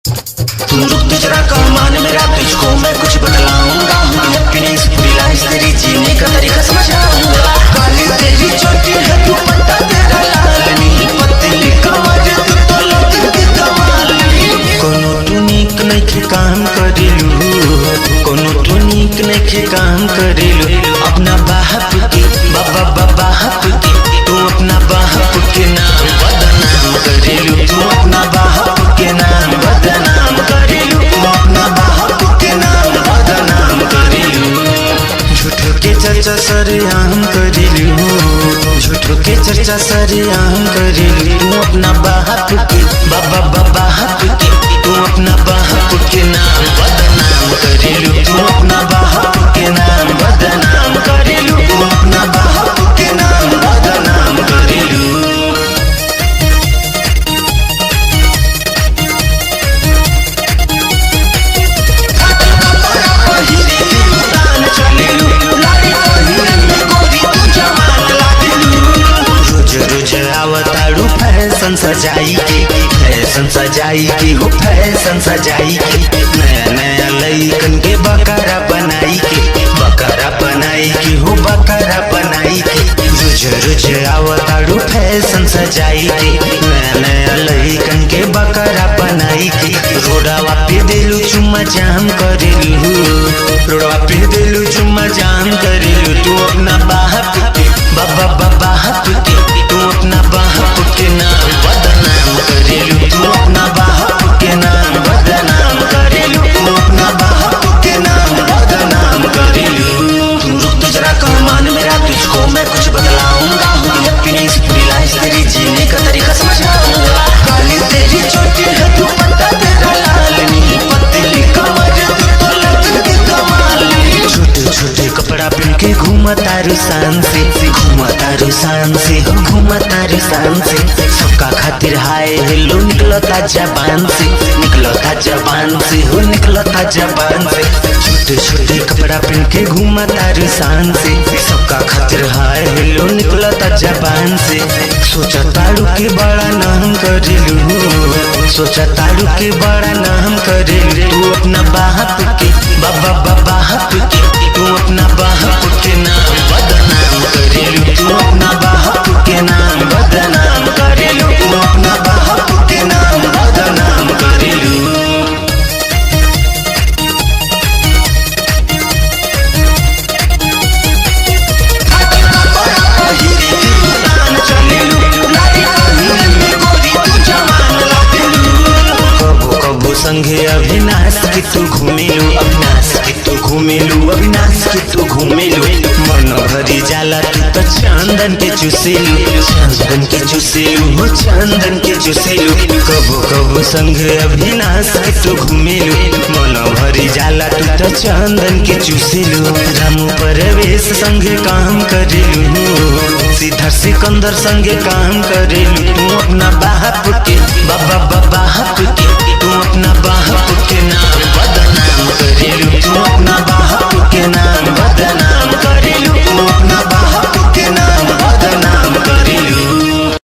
तुम रुक तो जरा कमान मेरा, तुझको मैं कुछ बतलाऊंगा। हैप्पीनेस पूरी लाइफ तेरी जीने का तरीका समझ आऊंगा। काली तेरी चोटी है तू पत्ता तेरा लाल नहीं, पतली कमर तू तो लगती है कमाल। कोनो तू नीक नइखे काम करिलू, कोनो तू नीक नइखे काम करिलू। अपना बाप के बाबा बाप के तू अपना बाप के नाम बदनाम करिलू। तू अपना बाप के नाम बदनाम करिलू, तू अपना बाप के नाम बदनाम करिलू। झूठो के चर्चा सरेआम करिलू, झूठो के चर्चा सरेआम करिलू। तू अपना बाप के बाबा बाप के तू अपना बाप के नाम बदनाम करिलू। तू अपना बाप के नाम बदनाम करिलू, तू अपना बाप के नाम बदनाम करिलू। रोज आवताड़ू फैशन सजाई के, फैशन सजाई के हो फैशन सजाई के। नया नया लइकन के बकरा बनाई के, बकरा बनाई के हो बकरा बनाई के। रोज आवताड़ू फैशन सजाई के, नया नया लइकन के बकरा बनाई के। रोडवा पे दिलू चुम्मा जाम करेलू, रोडवा पे दिलू चुम्मा जाम करेलू। तू अपना बाप के बाबा बाप के तू अपना बाप के नाम बदनाम करेलू। तू अपना बाप के नाम बदनाम करेलू, तू अपना बाप के नाम बदनाम करेलू। तुम रुक तो जरा कमान मेरा, तुझको मैं कुछ बतलाऊंगा। हैप्पीनेस पूरी लाइफ तेरी जीने का तरीका समझ आऊंगा। काली तेरी चोटी है तू पत्ता तेरा लाल नहीं, पतली कमर तू तो लगती है कमाल। छोटे छोटे कपड़ा पहन के घूमा तारू शान से, घूमा तारू शान से हो घूमा तारू शान से। सबका खातिर हाय हेलो निकलता जबान से, निकलता जबान से हो निकलता जबान से। छोटे छोटे कपड़ा पहन के घूमा तारू शान से, सबका खातिर हाय हेलो निकलता जबान से। सोचा तारू के बड़ा नाम करेलू, सोचा तारू के बड़ा नाम करेलू। तू अपना बाप के बाबा बाप के तू अपना बाप के नाम बदनाम करेलू। तू अपना बाप के नाम बदनाम करेलू, तू अपना बाप के नाम बदनाम करेलू। कबो कबो संगे अविनाश के तू घूमेलू, अविनाश के तू घूमेलू, अविनाश के तू घूमेलू। मन भरी जाला तू तो चंदन के चुसेलू, चंदन के चुसेलू हो चंदन के चुसेलू। कबो कबो संगे अविनाश के तू घूमेलू, मन भरी जाला तू तो चंदन के चुसेलू। रामू परवेश संगे काम करेलू, सिद्धार्थ सिकंदर संगे काम करेलू। तू अपना बाप के बाबा बाप के तू अपना